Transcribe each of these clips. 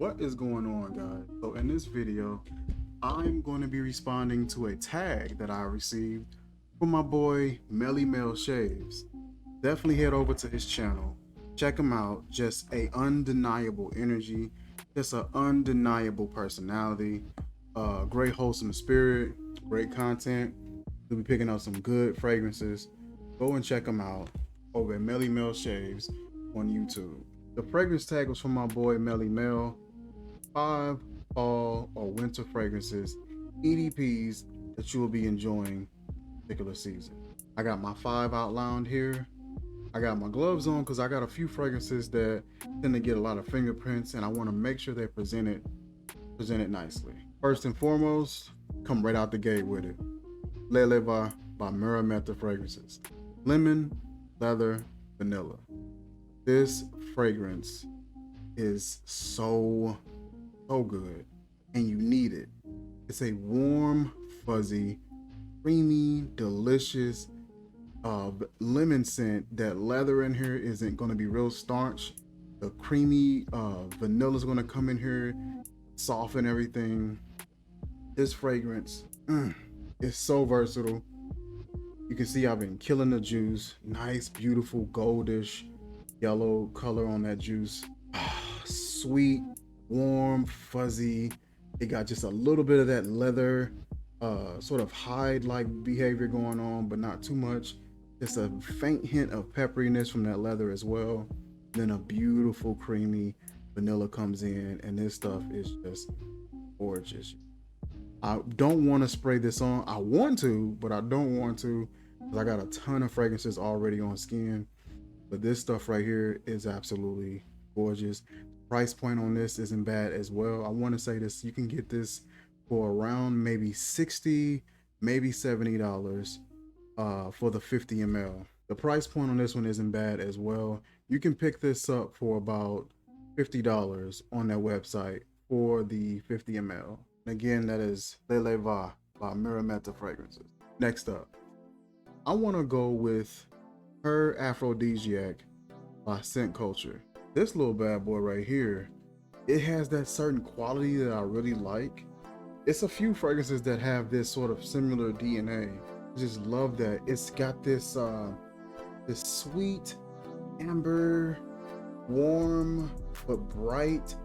What is going on, guys? So in this video, I'm going to be responding to a tag that I received from my boy MELLYMEL Shaves. Definitely head over to his channel, check him out. Just a undeniable energy, just an undeniable personality, great wholesome spirit, great content. We'll be picking up some good fragrances. Go and check him out over at MELLYMEL Shaves on YouTube. The fragrance tag was from my boy MELLYMEL. 5 fall or winter fragrances, EDPs that you will be enjoying particular season. I got my 5 outlined here. I got my gloves on because I got a few fragrances that tend to get a lot of fingerprints, and I want to make sure they're presented nicely. First and foremost, come right out the gate with it. LELEVA by MELLYMEL Fragrances. Lemon, leather, vanilla. This fragrance is so good, and you need it. It's a warm, fuzzy, creamy, delicious lemon scent. That leather in here isn't going to be real staunch. The creamy vanilla is going to come in here, soften everything. This fragrance is so versatile. You can see I've been killing the juice. Nice, beautiful, goldish yellow color on that juice. Sweet, warm, fuzzy. It got just a little bit of that leather sort of hide-like behavior going on, but not too much. Just a faint hint of pepperiness from that leather as well. Then a beautiful creamy vanilla comes in, and this stuff is just gorgeous. I don't want to spray this on. I want to, but I don't want to because I got a ton of fragrances already on skin. But this stuff right here is absolutely gorgeous. Price point on this isn't bad as well. I want to say this, you can get this for around maybe $60, maybe $70 for the 50 ml. The price point on this one isn't bad as well. You can pick this up for about $50 on their website for the 50 ml. And again, that is LELEVA by MELLYMEL Fragrances. Next up, I want to go with her Aphrodisiac by Scent Culture. This little bad boy right here, it has that certain quality that I really like. It's a few fragrances that have this sort of similar DNA. I just love that. It's got this this sweet amber, warm but bright,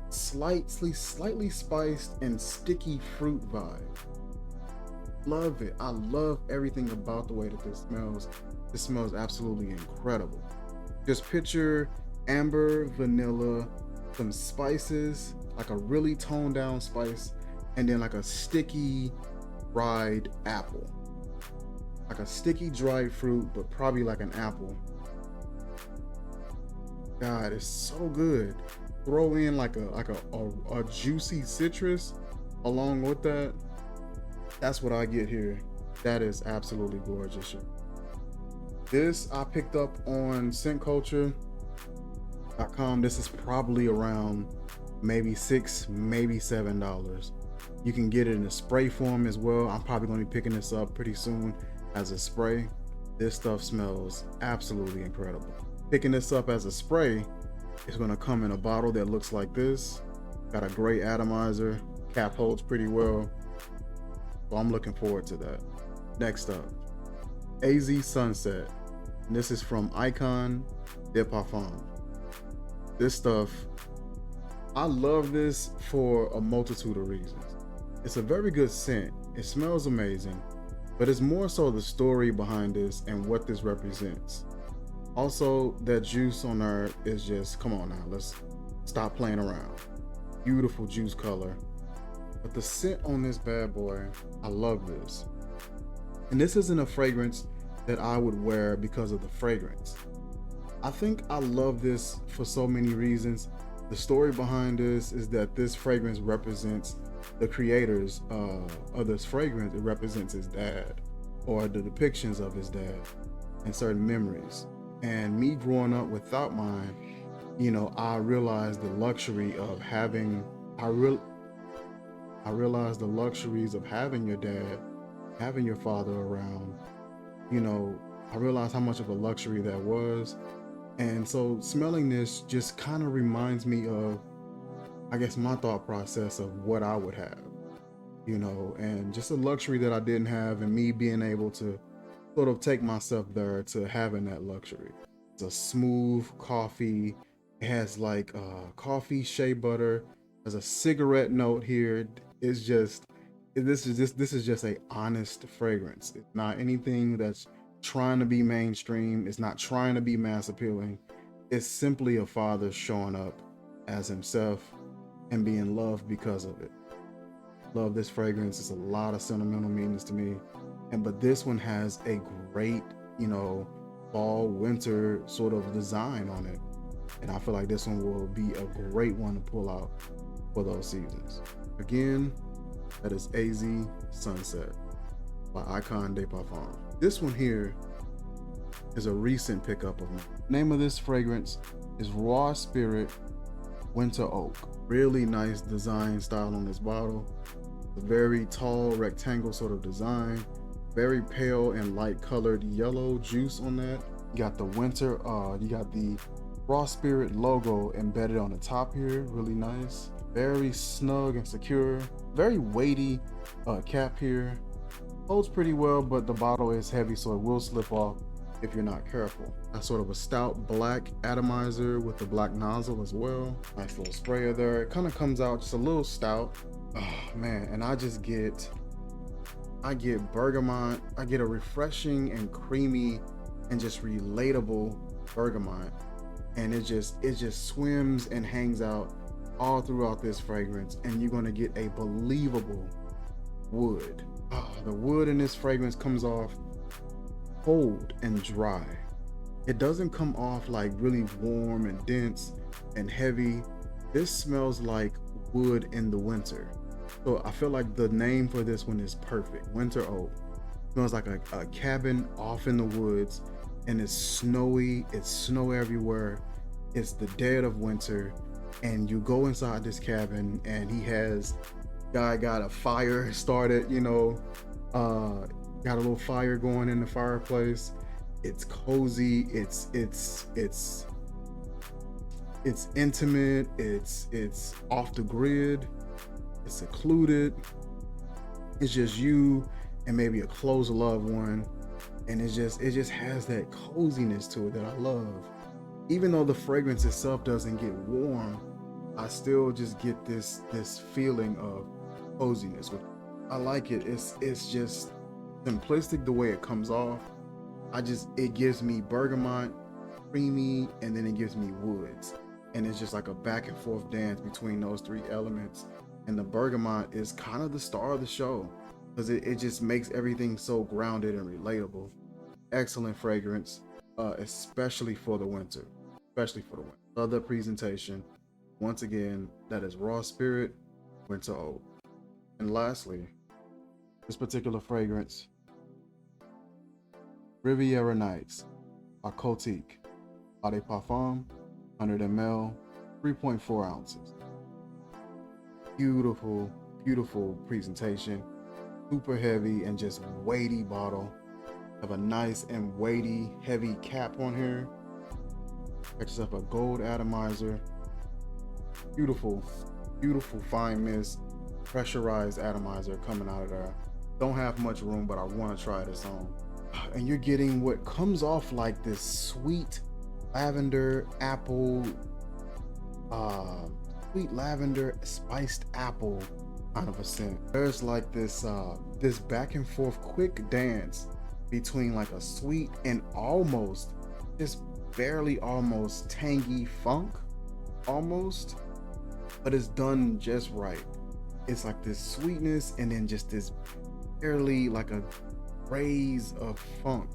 slightly spiced and sticky fruit vibe. Love it. I love everything about the way that this smells. This smells absolutely incredible. Just picture amber, vanilla, some spices, like a really toned down spice, and then like a sticky dried apple. Like a sticky dried fruit, but probably like an apple. God, it's so good. Throw in like a juicy citrus along with that. That's what I get here. That is absolutely gorgeous. This I picked up on scentculture.com. This is probably around maybe $6, maybe $7. You can get it in a spray form as well. I'm probably going to be picking this up pretty soon as a spray. This stuff smells absolutely incredible. Picking this up as a spray, it's going to come in a bottle that looks like this. Got a great atomizer. Cap holds pretty well. So I'm looking forward to that. Next up, AZ SONSET. And this is from Icon de Parfum. This stuff, I love this for a multitude of reasons. It's a very good scent. It smells amazing, but it's more so the story behind this and what this represents. Also, that juice on there is just, come on now, let's stop playing around. Beautiful juice color. But the scent on this bad boy, I love this. And this isn't a fragrance that I would wear because of the fragrance. I think I love this for so many reasons. The story behind this is that this fragrance represents the creators of this fragrance. It represents his dad, or the depictions of his dad and certain memories. And me growing up without mine, you know, I realized the luxury of having, I realized the luxuries of having your dad, having your father around. You know, I realized how much of a luxury that was. And so smelling this just kind of reminds me of I guess, my thought process of what I would have, you know, and just a luxury that I didn't have, and me being able to sort of take myself there to having that luxury. It's a smooth coffee. It has like coffee shea butter. There's a cigarette note here. It's just this is just a honest fragrance. It's not anything that's trying to be mainstream. It's not trying to be mass appealing. It's simply a father showing up as himself and being loved because of it. Love this fragrance. It's a lot of sentimental meanings to me. But this one has a great, you know, fall, winter sort of design on it. And I feel like this one will be a great one to pull out for those seasons. Again, that is AZ Sunset by Icon de Parfum. This one here is a recent pickup of mine. Name of this fragrance is Raw Spirit Winter Oak. Really nice design style on this bottle. A very tall rectangle sort of design. Very pale and light colored yellow juice on that. You got the winter, you got the Raw Spirit logo embedded on the top here. Really nice. Very snug and secure. Very weighty cap here. Holds pretty well, but the bottle is heavy, so it will slip off if you're not careful. That's sort of a stout black atomizer with the black nozzle as well. Nice little sprayer there. It kind of comes out just a little stout. Oh man, and I get bergamot. I get a refreshing and creamy and just relatable bergamot, and it just swims and hangs out all throughout this fragrance, and you're gonna get a believable wood. Oh, the wood in this fragrance comes off cold and dry. It doesn't come off like really warm and dense and heavy. This smells like wood in the winter. So I feel like the name for this one is perfect. Winter Oak. It smells like a cabin off in the woods, and it's snowy. It's snow everywhere. It's the dead of winter, and you go inside this cabin, and guy got a fire started, you know, got a little fire going in the fireplace. It's cozy. It's intimate. It's off the grid. It's secluded. It's just you and maybe a close loved one, and it just has that coziness to it that I love. Even though the fragrance itself doesn't get warm, I still just get this feeling of coziness. I like it. It's just simplistic the way it comes off. It gives me bergamot, creamy, and then it gives me woods, and it's just like a back and forth dance between those three elements. And the bergamot is kind of the star of the show because it just makes everything so grounded and relatable. Excellent fragrance, especially for the winter. Other presentation, once again, that is Raw Spirit Winter Oak. And lastly, this particular fragrance, Riviera Nights by Cotique, Eau de Parfum, 100 ml, 3.4 ounces. Beautiful, beautiful presentation. Super heavy and just weighty bottle. Have a nice and weighty, heavy cap on here. Got yourself a gold atomizer. Beautiful, beautiful fine mist, pressurized atomizer coming out of there. Don't have much room, but I want to try this on. And you're getting what comes off like this sweet lavender apple, sweet lavender spiced apple kind of a scent. There's like this this back and forth quick dance between like a sweet and almost, just barely almost tangy funk, almost, but it's done just right. It's like this sweetness and then just this barely like a raise of funk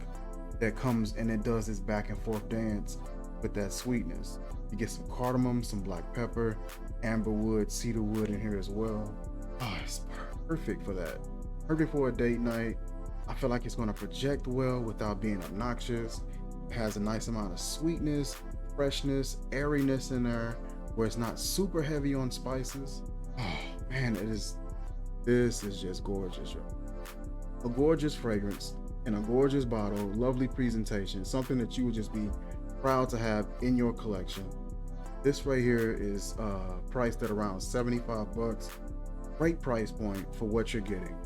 that comes, and it does this back and forth dance with that sweetness. You get some cardamom, some black pepper, amberwood, cedarwood in here as well. Oh, it's perfect for that. Perfect for a date night. I feel like it's going to project well without being obnoxious. It has a nice amount of sweetness, freshness, airiness in there, where it's not super heavy on spices. Oh man, this is just gorgeous, y'all. A gorgeous fragrance in a gorgeous bottle, lovely presentation, something that you would just be proud to have in your collection. This right here is priced at around 75 bucks. Great price point for what you're getting.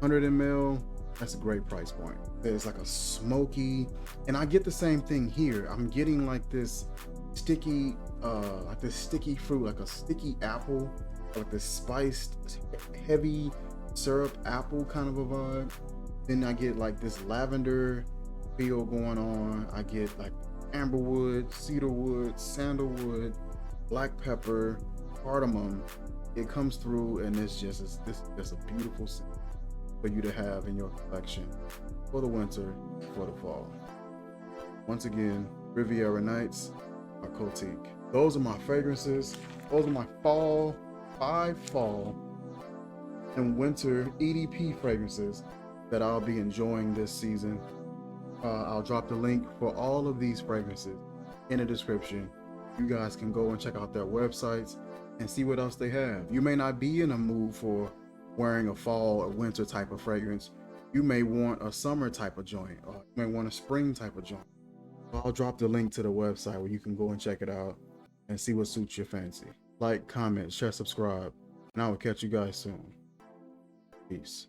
100 ml, that's a great price point. There's like a smoky, and I get the same thing here. I'm getting like this sticky fruit, like a sticky apple, like this spiced heavy syrup apple kind of a vibe. Then I get like this lavender feel going on. I get like amberwood, cedarwood, sandalwood, black pepper, cardamom. It comes through, and it's just a beautiful scent for you to have in your collection for the winter, for the fall. Once again, Riviera Nights by Cotique. Those are my fragrances. Those are my five fall and winter EDP fragrances that I'll be enjoying this season. I'll drop the link for all of these fragrances in the description. You guys can go and check out their websites and see what else they have. You may not be in a mood for wearing a fall or winter type of fragrance. You may want a summer type of joint, or you may want a spring type of joint. I'll drop the link to the website where you can go and check it out and see what suits your fancy. Like, comment, share, subscribe, and I will catch you guys soon. Peace.